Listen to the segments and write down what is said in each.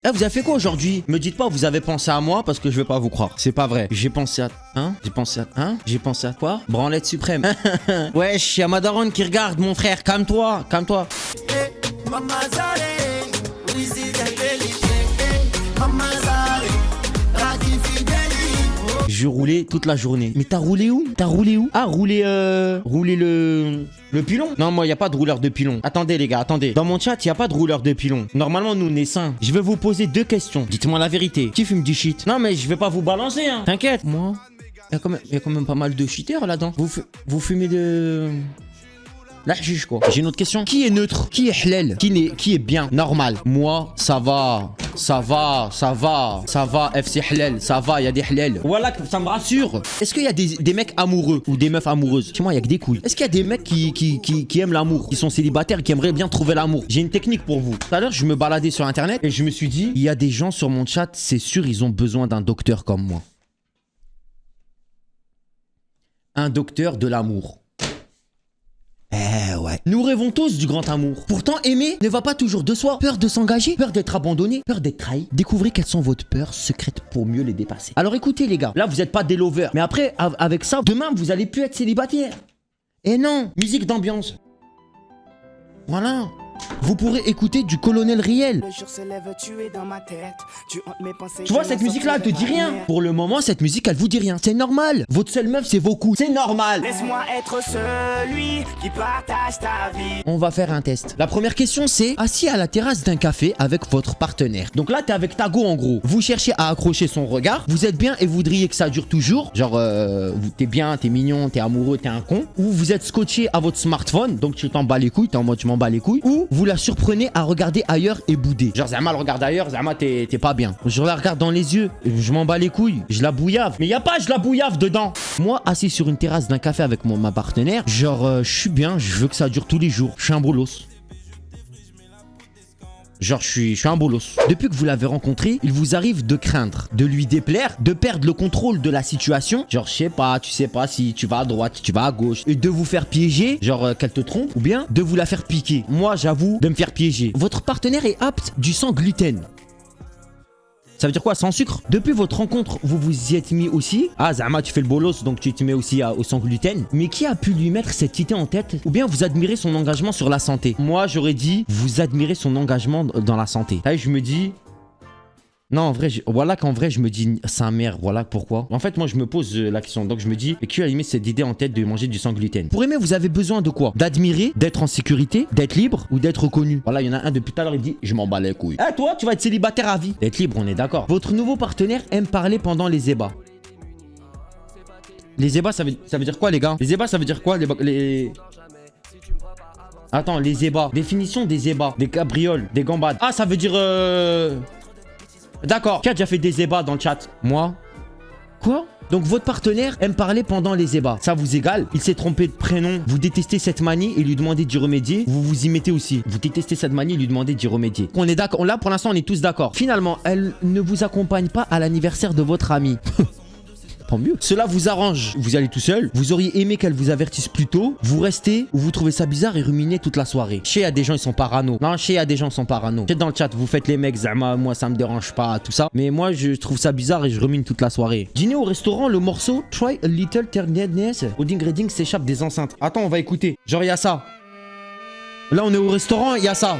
Eh, vous avez fait quoi aujourd'hui? Me dites pas vous avez pensé à moi parce que je vais pas vous croire. C'est pas vrai. J'ai pensé à... Hein? J'ai pensé à... Hein? J'ai pensé à quoi? Branlette suprême. Wesh, y'a ma daronne qui regarde, mon frère. Calme-toi, calme-toi. Je roulais toute la journée. Mais t'as roulé où? T'as roulé où? Ah, rouler le pilon? Non, moi, y a pas de rouleur de pilon. Attendez, les gars, attendez. Dans mon chat, y a pas de rouleur de pilon. Normalement, nous, on est sains. Je vais vous poser deux questions. Dites-moi la vérité. Qui fume du shit? Non, mais je vais pas vous balancer, hein. T'inquiète. Moi, y a quand même pas mal de cheaters là-dedans. Vous fumez de... Là, juge quoi. J'ai une autre question. Qui est neutre? Qui est halal? Qui est bien? Normal. Moi, ça va. Ça va. FC halal. Ça va, il y a des halal. Voilà, ça me rassure. Est-ce qu'il y a des mecs amoureux ou des meufs amoureuses? Chez moi, il y a que des couilles. Est-ce qu'il y a des mecs qui aiment l'amour? Qui sont célibataires, qui aimeraient bien trouver l'amour? J'ai une technique pour vous. Tout à l'heure, je me baladais sur internet et je me suis dit, il y a des gens sur mon chat, c'est sûr, ils ont besoin d'un docteur comme moi. Un docteur de l'amour. Eh ouais. Nous rêvons tous du grand amour. Pourtant, aimer ne va pas toujours de soi. Peur de s'engager, peur d'être abandonné, peur d'être trahi. Découvrez quelles sont vos peurs secrètes pour mieux les dépasser. Alors écoutez les gars, là vous n'êtes pas des lovers. Mais après, avec ça, demain vous allez plus être célibataire. Et non, musique d'ambiance. Voilà. Vous pourrez écouter du Colonel Riel. Tu vois, cette musique-là, elle te dit rien. Pour le moment, cette musique, elle vous dit rien. C'est normal. Votre seule meuf, c'est vos couilles. C'est normal. Laisse-moi être celui qui partage ta vie. On va faire un test. La première question, c'est assis à la terrasse d'un café avec votre partenaire. Donc là, t'es avec ta go en gros. Vous cherchez à accrocher son regard. Vous êtes bien et vous voudriez que ça dure toujours. Genre, t'es bien, t'es mignon, t'es amoureux, t'es un con. Ou vous êtes scotché à votre smartphone. Donc tu t'en bats les couilles. T'es en mode tu m'en bats les couilles. Ou vous la surprenez à regarder ailleurs et bouder. Genre Zama le regarde ailleurs, Zama t'es pas bien. Je la regarde dans les yeux, je m'en bats les couilles, je la bouillave. Mais y a pas je la bouillave dedans. Moi assis sur une terrasse d'un café avec ma partenaire, genre je suis bien, je veux que ça dure tous les jours. Je suis un bolos. Genre je suis un bolos. Depuis que vous l'avez rencontré, il vous arrive de craindre, de lui déplaire, de perdre le contrôle de la situation. Genre je sais pas, tu sais pas si tu vas à droite, tu vas à gauche. Et de vous faire piéger, genre qu'elle te trompe. Ou bien de vous la faire piquer. Moi j'avoue de me faire piéger. Votre partenaire est apte du sans gluten. Ça veut dire quoi? Sans sucre? Depuis votre rencontre, vous vous y êtes mis aussi. Ah, Zama, tu fais le bolos, donc tu te mets aussi au sans gluten. Mais qui a pu lui mettre cette idée en tête? Ou bien vous admirez son engagement sur la santé? Moi, j'aurais dit, vous admirez son engagement dans la santé. Là, je me dis... Non, en vrai, voilà qu'en vrai, je me dis, sa mère, voilà pourquoi. En fait, moi, je me pose la question. Donc, je me dis, qui a mis cette idée en tête de manger du sans gluten? Pour aimer, vous avez besoin de quoi? D'admirer, d'être en sécurité, d'être libre ou d'être reconnu? Voilà, il y en a un depuis tout à l'heure, il dit, je m'en bats les couilles. Eh, toi, tu vas être célibataire à vie. D'être libre, on est d'accord. Votre nouveau partenaire aime parler pendant les ébats. Les ébats, ça veut dire quoi, les gars? Les ébats, ça veut dire quoi? Attends, les ébats. Définition des ébats. Des cabrioles, des gambades. Ah, ça veut dire... D'accord. Qui a déjà fait des ébats dans le chat? Moi. Quoi? Donc votre partenaire aime parler pendant les ébats. Ça vous égale? Il s'est trompé de prénom. Vous détestez cette manie et lui demandez d'y remédier. Vous vous y mettez aussi. Vous détestez cette manie et lui demandez d'y remédier. On est d'accord. Là, pour l'instant, on est tous d'accord. Finalement, elle ne vous accompagne pas à l'anniversaire de votre ami. Tant mieux. Cela vous arrange. Vous allez tout seul. Vous auriez aimé qu'elle vous avertisse plus tôt. Vous restez ou vous trouvez ça bizarre et ruminez toute la soirée. Chez, il y a des gens, ils sont parano. Non, chez, il y a des gens, ils sont parano. Chez, dans le chat, vous faites les mecs, Zama, moi, ça me dérange pas, tout ça. Mais moi, je trouve ça bizarre et je rumine toute la soirée. Dîner au restaurant, le morceau Try a Little Tenderness au Ding Reading s'échappe des enceintes. Attends, on va écouter. Genre, il y a ça. Là, on est au restaurant, il y a ça.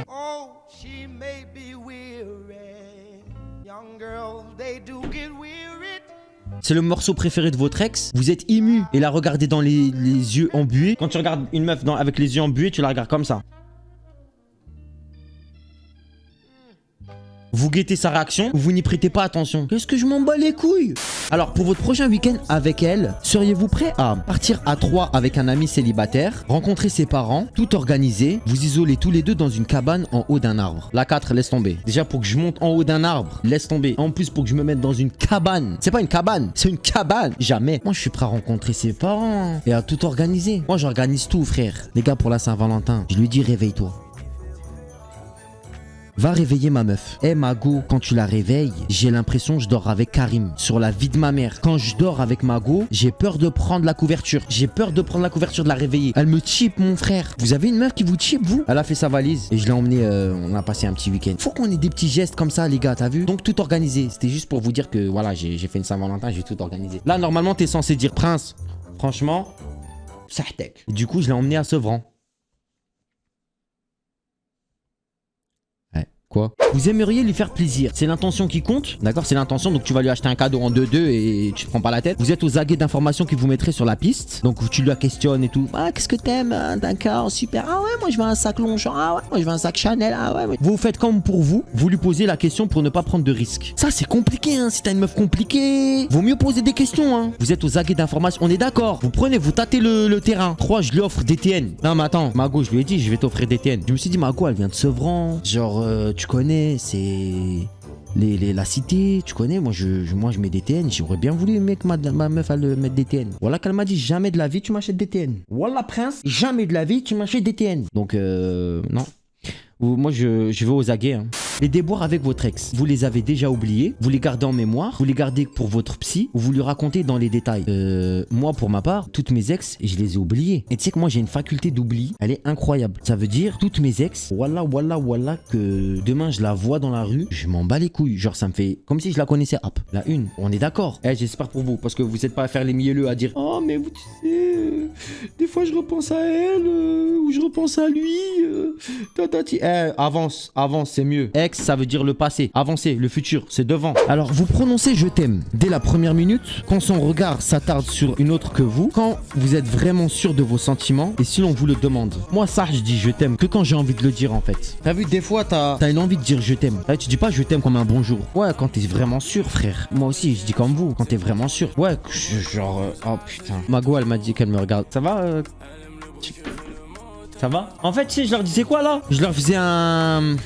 C'est le morceau préféré de votre ex. Vous êtes ému et la regardez dans les yeux embués. Quand tu regardes une meuf avec les yeux embués, tu la regardes comme ça. Vous guettez sa réaction, vous n'y prêtez pas attention. Qu'est-ce que je m'en bats les couilles? Alors, pour votre prochain week-end avec elle, seriez-vous prêt à partir à 3 avec un ami célibataire, rencontrer ses parents, tout organiser, vous isoler tous les deux dans une cabane en haut d'un arbre? La 4, laisse tomber. Déjà, pour que je monte en haut d'un arbre, laisse tomber. En plus, pour que je me mette dans une cabane. C'est pas une cabane, c'est une cabane. Jamais. Moi, je suis prêt à rencontrer ses parents et à tout organiser. Moi, j'organise tout, frère. Les gars, pour la Saint-Valentin, je lui dis réveille-toi. Va réveiller ma meuf. Eh Mago, quand tu la réveilles, j'ai l'impression que je dors avec Karim. Sur la vie de ma mère. Quand je dors avec Mago, j'ai peur de prendre la couverture. J'ai peur de prendre la couverture, de la réveiller. Elle me chip, mon frère. Vous avez une meuf qui vous chip, vous? Elle a fait sa valise et je l'ai emmenée, on a passé un petit week-end. Faut qu'on ait des petits gestes comme ça, les gars, t'as vu? Donc tout organisé. C'était juste pour vous dire que voilà, j'ai fait une Saint-Valentin, j'ai tout organisé. Là, normalement, t'es censé dire Prince. Franchement, ça tech. Du coup, je l'ai emmené à Sevran. Quoi? Vous aimeriez lui faire plaisir. C'est l'intention qui compte. D'accord? C'est l'intention. Donc tu vas lui acheter un cadeau en 2-2 et tu te prends pas la tête. Vous êtes aux aguets d'informations qui vous mettraient sur la piste. Donc tu la questionnes et tout. Ah, qu'est-ce que t'aimes? D'accord, super. Ah ouais, moi je veux un sac Longchamp. Ah ouais, moi je veux un sac Chanel. Ah ouais. Vous faites comme pour vous. Vous lui posez la question pour ne pas prendre de risques. Ça c'est compliqué, hein. Si t'as une meuf compliquée, vaut mieux poser des questions, hein. Vous êtes aux aguets d'informations. On est d'accord. Vous prenez, vous tâtez le terrain. 3, je lui offre DTN. Non mais attends, Mago, je lui ai dit, je vais t'offrir DTN. Je me suis dit, Mago, elle vient de Sevran. Genre, tu connais, c'est la cité, tu connais. Moi je mets des TN. J'aurais bien voulu, mec, ma meuf elle mette des TN. Voilà qu'elle m'a dit, jamais de la vie tu m'achètes des TN. Voilà Prince, jamais de la vie tu m'achètes des TN. Donc non. Moi je vais aux aguets, hein. Les déboires avec votre ex, vous les avez déjà oubliés, vous les gardez en mémoire, vous les gardez pour votre psy ou vous lui racontez dans les détails. Moi pour ma part, toutes mes ex, je les ai oubliées. Et tu sais que moi j'ai une faculté d'oubli, elle est incroyable. Ça veut dire, toutes mes ex, voilà, que demain je la vois dans la rue, je m'en bats les couilles. Genre ça me fait comme si je la connaissais, hop, la une. On est d'accord. J'espère pour vous, parce que vous n'êtes pas à faire les mielleux à dire, oh mais vous tu sais, des fois je repense à elle, ou je repense à lui, avance, c'est mieux. Ex, ça veut dire le passé. Avancer, le futur, c'est devant. Alors, vous prononcez je t'aime dès la première minute, quand son regard s'attarde sur une autre que vous, quand vous êtes vraiment sûr de vos sentiments et si l'on vous le demande. Moi, ça, je dis je t'aime que quand j'ai envie de le dire en fait. T'as vu, des fois, t'as une envie de dire je t'aime. Tu dis pas je t'aime comme un bonjour. Ouais, quand t'es vraiment sûr, frère. Moi aussi, je dis comme vous, quand t'es vraiment sûr. Ouais, genre, oh putain. Mago, elle m'a dit qu'elle me regarde. Ça va Ça va? En fait, tu sais, je leur disais quoi là? Je leur faisais un...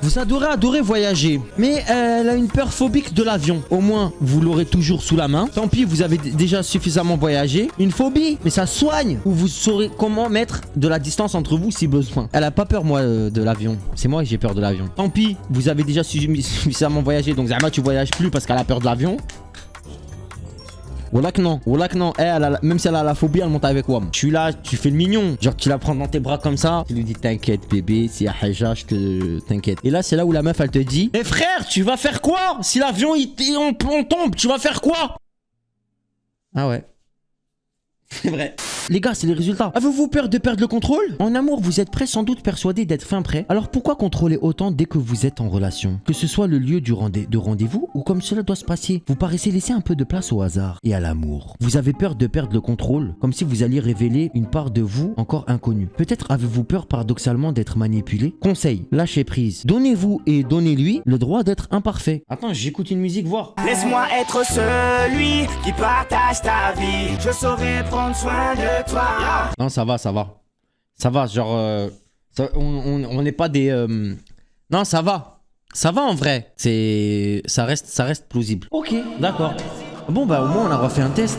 Vous adorez voyager, mais elle a une peur phobique de l'avion. Au moins, vous l'aurez toujours sous la main. Tant pis, vous avez déjà suffisamment voyagé. Une phobie, mais ça soigne. Ou vous saurez comment mettre de la distance entre vous si besoin. Elle a pas peur, moi, de l'avion. C'est moi qui j'ai peur de l'avion. Tant pis, vous avez déjà suffisamment voyagé. Donc, Zama, tu voyages plus parce qu'elle a peur de l'avion. Voilà que non. Même si elle a la phobie, elle monte avec moi. Je suis là, tu fais le mignon. Genre, tu la prends dans tes bras comme ça. Tu lui dis, t'inquiète, bébé, si y'a Haja, t'inquiète. Et là, c'est là où la meuf, elle te dit, mais frère, tu vas faire quoi? Si l'avion, on tombe, tu vas faire quoi? Ah ouais. C'est vrai. Les gars, c'est les résultats. Avez-vous peur de perdre le contrôle? En amour, vous êtes prêt, sans doute persuadé d'être fin prêt. Alors pourquoi contrôler autant dès que vous êtes en relation? Que ce soit le lieu de rendez-vous ou comme cela doit se passer. Vous paraissez laisser un peu de place au hasard et à l'amour. Vous avez peur de perdre le contrôle, comme si vous alliez révéler une part de vous encore inconnue. Peut-être avez-vous peur paradoxalement d'être manipulé. Conseil, lâchez prise. Donnez-vous et donnez-lui le droit d'être imparfait. Attends, j'écoute une musique, voir. Laisse-moi être celui qui partage ta vie. Je saurai prendre soin de toi. Non, ça va. Ça va, genre... on n'est pas des... Non, ça va. Ça va en vrai. Ça reste plausible. Ok, d'accord. Bon, bah au moins on a refait un test.